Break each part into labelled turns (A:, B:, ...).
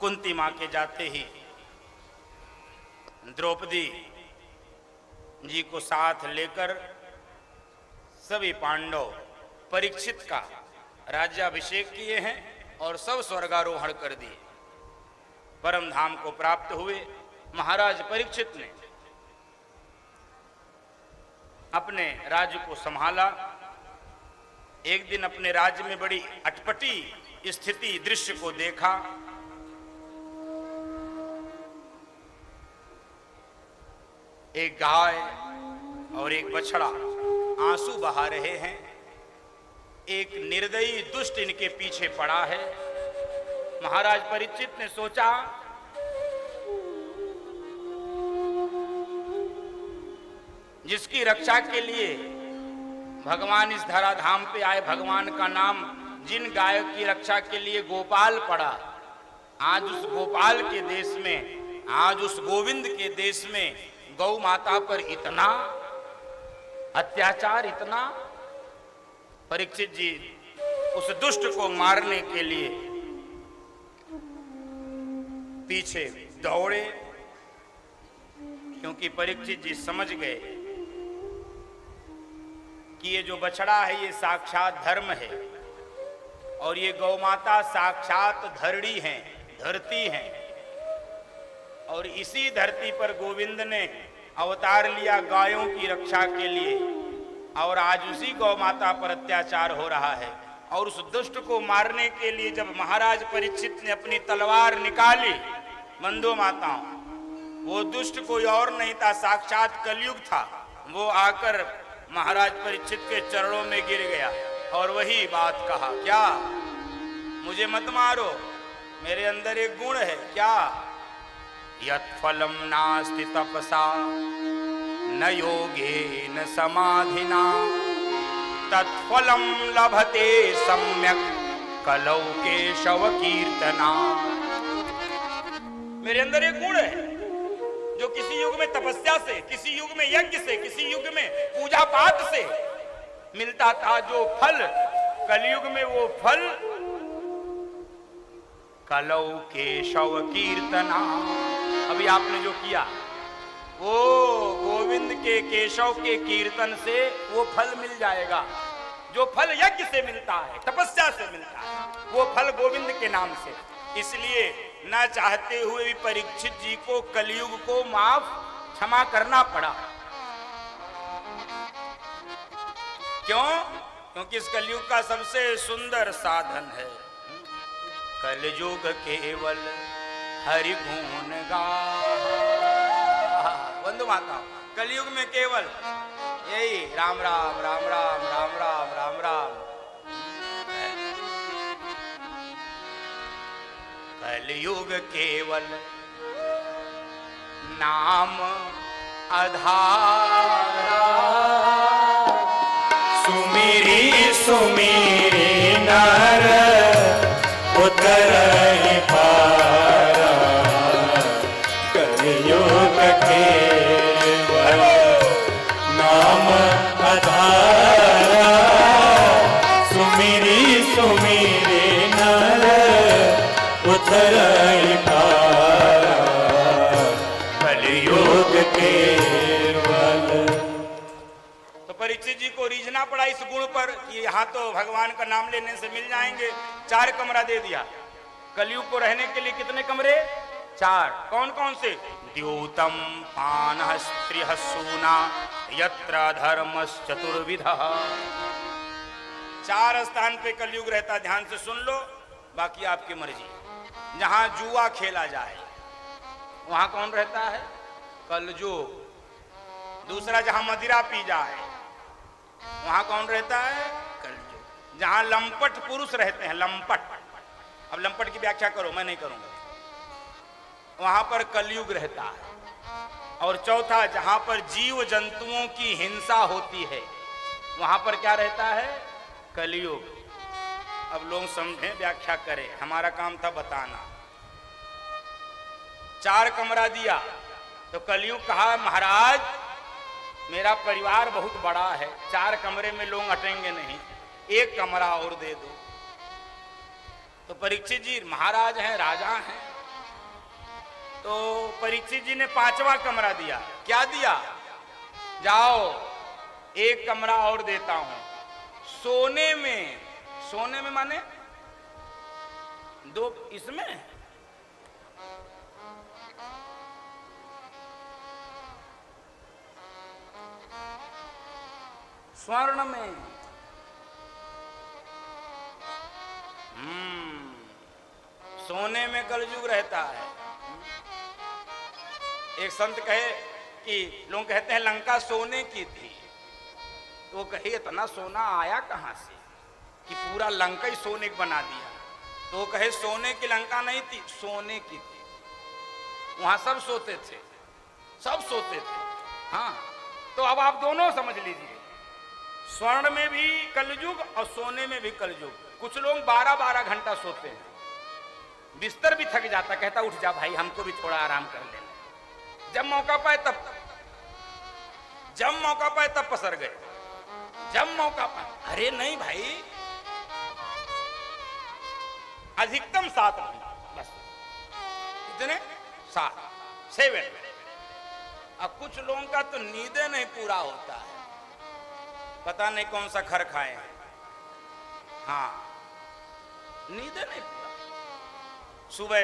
A: कुंती मां के जाते ही द्रौपदी जी को साथ लेकर सभी पांडव परीक्षित का राज्याभिषेक किए हैं और सब स्वर्गारोहण कर दिए, परम धाम को प्राप्त हुए। महाराज परीक्षित ने अपने राज्य को संभाला। एक दिन अपने राज्य में बड़ी अटपटी स्थिति दृश्य को देखा। एक गाय और एक बछड़ा आंसू बहा रहे हैं। एक निर्दयी दुष्ट इनके पीछे पड़ा है। महाराज परीक्षित ने सोचा जिसकी रक्षा के लिए भगवान इस धराधाम पे आए, भगवान का नाम जिन गाय की रक्षा के लिए गोपाल पड़ा, आज उस गोपाल के देश में, आज उस गोविंद के देश में गौ माता पर इतना अत्याचार, इतना। परीक्षित जी उस दुष्ट को मारने के लिए पीछे दौड़े, क्योंकि परीक्षित जी समझ गए कि ये जो बछड़ा है ये साक्षात धर्म है और ये गौ माता साक्षात धरणी है, धरती है। और इसी धरती पर गोविंद ने अवतार लिया गायों की रक्षा के लिए, और आज उसी गौ माता पर अत्याचार हो रहा है। और उस दुष्ट को मारने के लिए जब महाराज परीक्षित ने अपनी तलवार निकाली, बंधु माताओं, वो दुष्ट कोई और नहीं था, साक्षात कलयुग था। वो आकर महाराज परीक्षित के चरणों में गिर गया और वही बात कहा, क्या मुझे मत मारो, मेरे अंदर एक गुण है। क्या? यत् फलम नास्ति तपसा न योगेन समाधिना तत्फलम लभते सम्यक कलौ केशव कीर्तना। मेरे अंदर एक गुण है जो किसी युग में तपस्या से, किसी युग में यज्ञ से, किसी युग में पूजा पाठ से मिलता था जो फल, कलयुग में वो फल कलौ केशव कीर्तना। अभी आपने जो किया वो गोविंद के केशव के कीर्तन से वो फल मिल जाएगा जो फल यज्ञ से मिलता है, तपस्या से मिलता है, वो फल गोविंद के नाम से। इसलिए न चाहते हुए भी परीक्षित जी को कलयुग को माफ क्षमा करना पड़ा। क्यों? क्योंकि इस कलयुग का सबसे सुंदर साधन है कलयुग केवल हरि गुण गाहा। बंधु माताओं, कलयुग में केवल यही राम राम राम राम राम राम राम राम। कलयुग केवल नाम आधारा, सुमिरी सुमिरी नर उतरहि पारा। कलयुग केवल नाम आधारा, सुमिरी सुमिरी नर उतरहि पारा। कलयुग केवल। तो परीक्षित जी को रीझना पड़ा इस गुण पर कि यहाँ तो भगवान का नाम लेने से मिल जाएंगे। 4 कमरा दे दिया। कलयुग को रहने के लिए कितने कमरे? 4। कौन कौन से? द्योतम पानः स्त्रियः सूना यत्र धर्मश्चतुर्विधः। 4 स्थान पे कलयुग रहता। ध्यान से सुन लो, बाकी आपकी मर्जी। जहां जुआ खेला जाए वहां कौन रहता है? कलयुग। दूसरा, जहां मदिरा पी जाए वहां कौन रहता है? कलयुग। जहां लंपट पुरुष रहते हैं, लंपट, अब लंपट की व्याख्या करो, मैं नहीं करूंगा, वहां पर कलयुग रहता है। और चौथा, जहां पर जीव जंतुओं की हिंसा होती है वहां पर क्या रहता है? कलयुग। अब लोग समझें, व्याख्या करें, हमारा काम था बताना। 4 कमरा दिया तो कलयुग कहा, महाराज मेरा परिवार बहुत बड़ा है, 4 कमरे में लोग अटेंगे नहीं, 1 कमरा और दे दो। तो परीक्षित जी महाराज हैं, राजा हैं, तो परीक्षित जी ने 5वां कमरा दिया। क्या दिया? जाओ एक कमरा और देता हूं, सोने में। सोने में माने दो, इसमें स्वर्ण में। सोने में कलयुग रहता है। एक संत कहे कि लोग कहते हैं लंका सोने की थी, तो वो कहे इतना सोना आया कहां से कि पूरा लंका ही सोने को बना दिया। तो वो कहे सोने की लंका नहीं थी, सोने की थी। वहां सब सोते थे, सब सोते थे। हाँ, तो अब आप दोनों समझ लीजिए, स्वर्ण में भी कलयुग और सोने में भी कलयुग। कुछ लोग 12-12 घंटा सोते हैं, बिस्तर भी थक जाता, कहता उठ जा भाई हमको भी थोड़ा आराम कर लेना। जब मौका पाए तब पसर गए, जब मौका पाए। अरे नहीं भाई, अधिकतम 7 घंटा बस। कितने? 7 अब कुछ लोगों का तो नींदे नहीं पूरा होता है, पता नहीं कौन सा खर खाए हैं। हाँ, नींदे नहीं पूरा। सुबह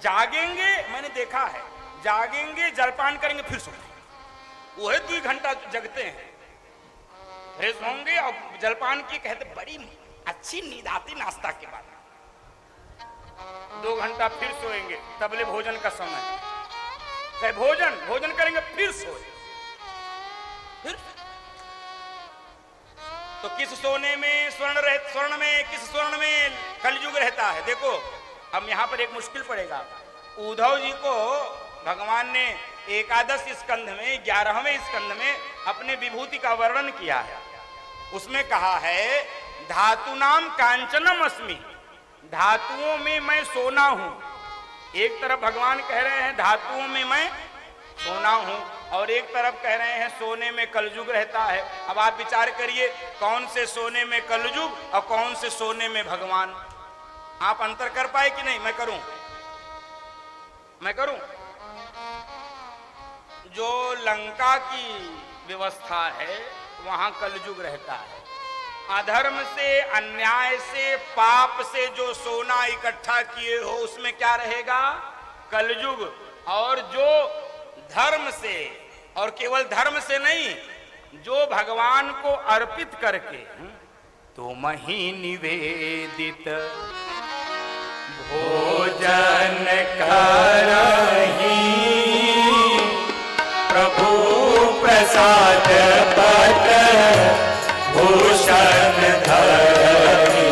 A: जागेंगे, मैंने देखा है, जागेंगे जलपान करेंगे फिर सोएंगे। वही 2 घंटा जगते हैं, फ्रेश होंगे और जलपान की कहते बड़ी अच्छी नींद आती नाश्ता के बाद। 2 घंटा फिर सोएंगे, तबले भोजन का समय। कहे भोजन करेंगे फिर सोए। फिर तो किस सोने में स्वर्ण में, किस स्वर्ण में कलयुग रहता है? देखो अब यहां पर एक मुश्किल पड़ेगा। उद्धव जी को भगवान ने एकादश स्कंध में 11वें स्कंध में अपने विभूति का वर्णन किया है। उसमें कहा है धातुनाम कांचनम अस्मि, धातुओं में मैं सोना हूं। एक तरफ भगवान कह रहे हैं धातुओं में मैं सोना हूं, और एक तरफ कह रहे हैं सोने में कलयुग रहता है। अब आप विचार करिए, कौन से सोने में कलयुग और कौन से सोने में भगवान? आप अंतर कर पाए कि नहीं? मैं करूं? जो लंका की व्यवस्था है वहां कलयुग रहता है। अधर्म से, अन्याय से, पाप से जो सोना इकट्ठा किए हो उसमें क्या रहेगा? कलयुग। और जो धर्म से, और केवल धर्म से नहीं, जो भगवान को अर्पित करके तुम ही निवेदित भोजन करहि प्रभु प्रसाद पत भूषण धरि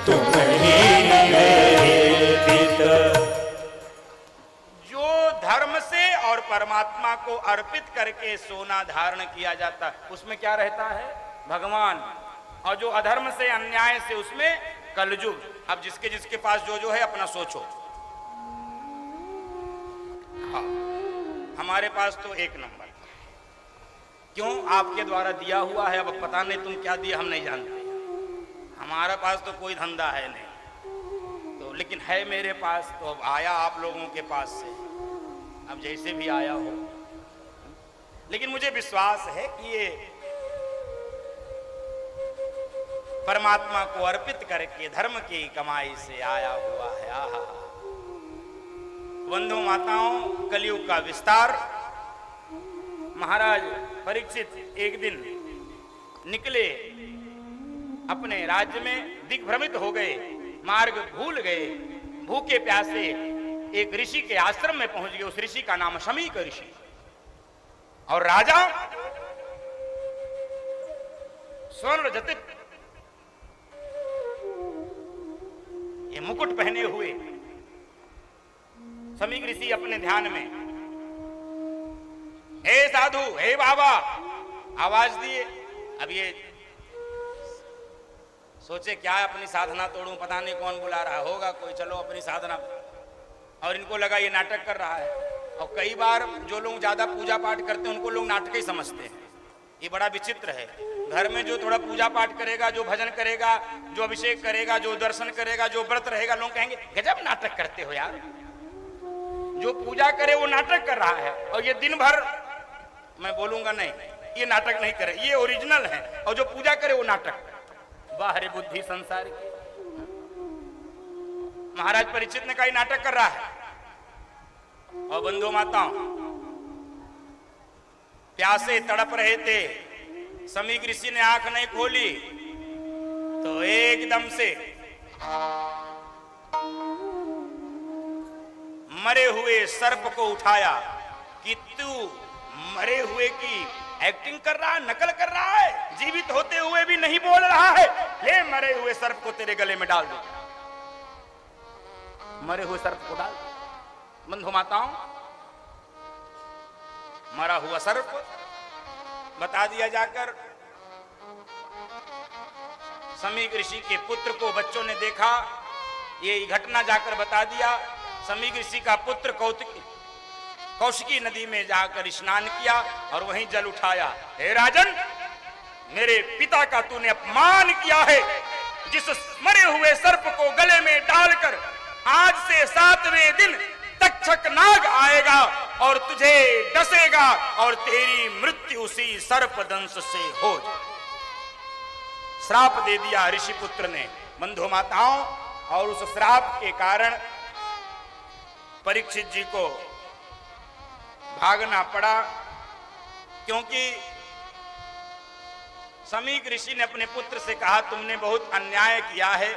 A: तुम ही निवेदित। जो धर्म से और परमात्मा को अर्पित करके सोना धारण किया जाता, उसमें क्या रहता है? भगवान। और जो अधर्म से, अन्याय से, उसमें कलयुग। अब जिसके जिसके पास जो है अपना सोचो। हाँ, हमारे पास तो 1 नंबर। क्यों? आपके द्वारा दिया हुआ है। अब पता नहीं तुम क्या दिया, हम नहीं जानते। हमारे पास तो कोई धंधा है नहीं, तो लेकिन है मेरे पास, तो अब आया आप लोगों के पास से, अब जैसे भी आया हो। लेकिन मुझे विश्वास है कि ये परमात्मा को अर्पित करके धर्म की कमाई से आया हुआ है। आहा, बंधु माताओं, कलयुग का विस्तार। महाराज परीक्षित एक दिन निकले, अपने राज्य में दिग्भ्रमित हो गए, मार्ग भूल गए, भूखे प्यासे एक ऋषि के आश्रम में पहुंच गए। उस ऋषि का नाम शमीक ऋषि। और राजा स्वर्ण जटित ये मुकुट पहने हुए शमीक ऋषि अपने ध्यान में, हे साधु, हे बाबा, आवाज दिए। अब ये सोचे क्या अपनी साधना तोड़ूं, पता नहीं कौन बुला रहा होगा कोई, चलो अपनी साधना। और इनको लगा ये नाटक कर रहा है। और कई बार जो लोग ज्यादा पूजा पाठ करते हैं उनको लोग नाटक ही समझते हैं। ये बड़ा विचित्र है। घर में जो थोड़ा पूजा पाठ करेगा, जो भजन करेगा, जो अभिषेक करेगा, जो दर्शन करेगा, जो व्रत रहेगा, लोग कहेंगे गजब नाटक करते हो यार। जो पूजा करे वो नाटक कर रहा है, और ये दिन भर, मैं बोलूंगा नहीं, ये नाटक नहीं करे, ये ओरिजिनल है, और जो पूजा करे वो नाटक। बाहरी बुद्धि संसार की। महाराज परीक्षित ने कहा नाटक कर रहा है। और बंधु माताओं, प्यासे तड़प रहे थे, समीक ऋषि ने आंख नहीं खोली तो एकदम से मरे हुए सर्प को उठाया कि तू मरे हुए की एक्टिंग कर रहा है, नकल कर रहा है, जीवित होते हुए भी नहीं बोल रहा है, ले मरे हुए सर्प को तेरे गले में डाल दे। मरे हुए सर्प को डाल। बंधु माताओं, मरा हुआ सर्प बता दिया जाकर। समीक ऋषि के पुत्र को बच्चों ने देखा, ये घटना जाकर बता दिया। समीक ऋषि का पुत्र कौशिकी नदी में जाकर स्नान किया और वहीं जल उठाया। हे राजन, मेरे पिता का तूने अपमान किया है। जिस मरे हुए सर्प को गले में डालकर आज से 7वें दिन तक्षक नाग आएगा और तुझे डसेगा और तेरी मृत्यु उसी सर्प दंश से हो जाए। श्राप दे दिया ऋषि पुत्र ने। बंधु माताओं, और उस श्राप के कारण परीक्षित जी को भागना पड़ा, क्योंकि समीक ऋषि ने अपने पुत्र से कहा तुमने बहुत अन्याय किया है।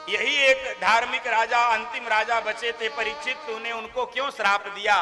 A: यही एक धार्मिक राजा, अंतिम राजा बचे थे परीक्षित, तूने उनको क्यों श्राप दिया?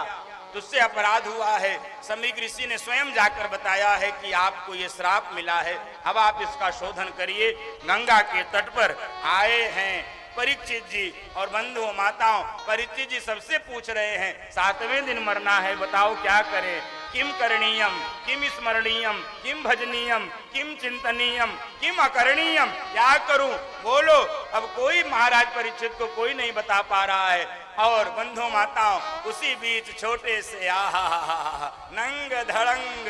A: तुझसे अपराध हुआ है। समीक ऋषि ने स्वयं जाकर बताया है कि आपको ये श्राप मिला है, अब आप इसका शोधन करिए। गंगा के तट पर आए हैं परीक्षित जी और बंधु माताओं। परीक्षित जी सबसे पूछ रहे हैं 7वें दिन मरना है, बताओ क्या करें? किम करणीयम, किम स्मरणीयम, किम भजनीयम, किम चिंतनीयम, किम अकरणीयम, क्या करूं? बोलो। अब कोई महाराज परीक्षित को कोई नहीं बता पा रहा है। और बंधु माताओं, उसी बीच छोटे से आहा नंग धड़ंग,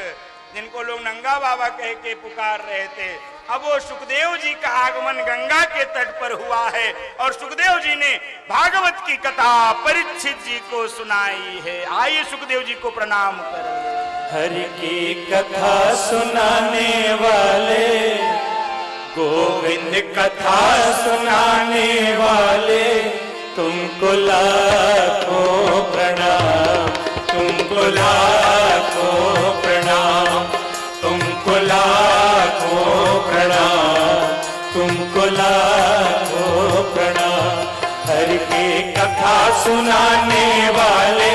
A: जिनको लोग नंगा बाबा कह के पुकार रहे थे, अब वो सुखदेव जी का आगमन गंगा के तट पर हुआ है और सुखदेव जी ने भागवत की कथा परीक्षित जी को सुनाई है। आइए सुखदेव जी को प्रणाम करें।
B: हरि की कथा सुनाने वाले, गोविंद कथा सुनाने वाले, तुमको लाखों प्रणाम, तुमको लाखों प्रणाम, तुमको लाखों प्रणाम, तुमको लाखों प्रणाम। हरि की कथा सुनाने वाले,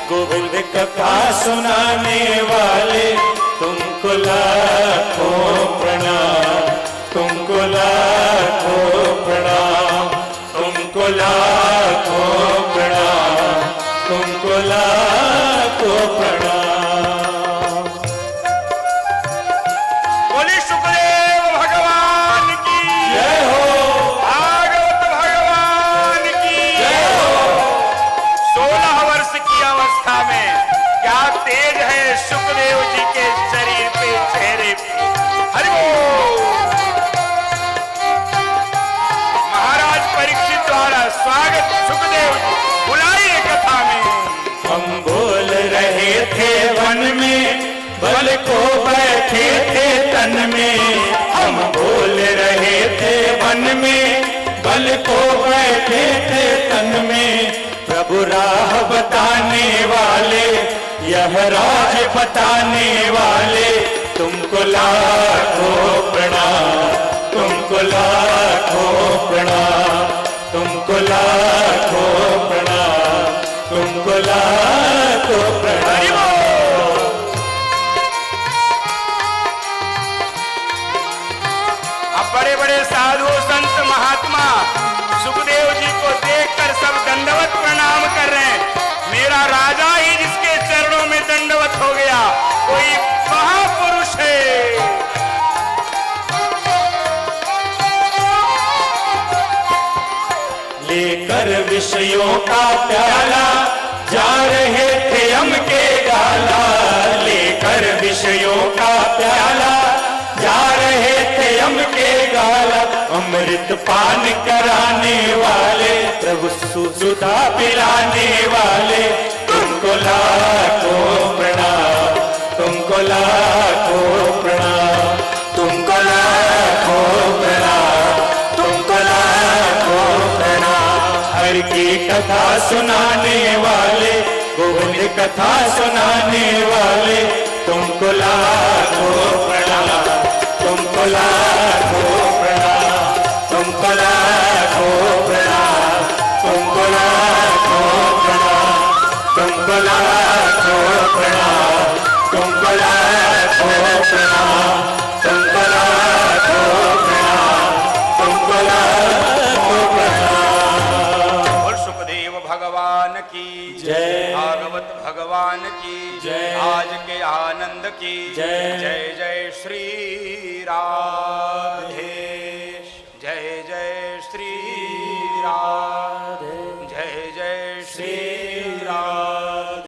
B: गोविंद कथा सुनाने वाले, तुमको लाखों प्रणाम, तुमको लाखों प्रणाम, तुमको लाखों प्रणाम, तुमको लाखों प्रणाम।
A: बोली सुखदेव भगवान की
B: जय हो,
A: भागवत भगवान की
B: जय हो।
A: 16 वर्ष की अवस्था में क्या तेज है सुखदेव जी के शरीर पे, चेहरे पे। हरि बोल। महाराज परीक्षित द्वारा स्वागत सुखदेव जी, बुलाइए कथा में।
B: हम बोल रहे थे वन में, बल को बैठे थे तन में। हम बोल रहे थे वन में, बल को बैठे थे तन में। प्रभु राह बताने वाले, यह राज बताने वाले, तुमको लाखों प्रणाम, तुमको लाखों प्रणाम, तुमको लाखों प्रणाम, तुमको लाखों प्रणाम।
A: अब बड़े बड़े साधु संत महात्मा सुखदेव जी को देखकर सब दंडवत प्रणाम कर रहे हैं। मेरा राजा ही जिसके चरणों में दंडवत हो गया, कोई महापुरुष है।
B: लेकर विषयों का प्याला, जा रहे थे हम के गाला। लेकर विषयों का प्याला, जा रहे थे हम के गाला। अमृत पान कराने वाले, प्रभु सुधा पिलाने वाले तुमको लाखों प्रणाम, तुमको लाखों प्रणाम, तुमको लाखों प्रणाम, तुमको लाखों प्रणाम। हर की कथा सुनाने वाले, गोविंद कथा सुनाने वाले तुमको लाखों प्रणाम, तुमको लाखों प्रणाम, तुमको लाखों प्रणाम, तुमको लाखों प्रणाम, तुमको लाखों प्रणाम, तुमको लाखों प्रणाम, तुमको लाखों प्रणाम, तुमको लाखों प्रणाम।
A: बोल सुखदेव भगवान की
B: जय,
A: भागवत भगवान की
B: जय,
A: आज के आनंद की
B: जय,
A: जय जय श्री राधे, जय जय श्री राधे, जय जय श्री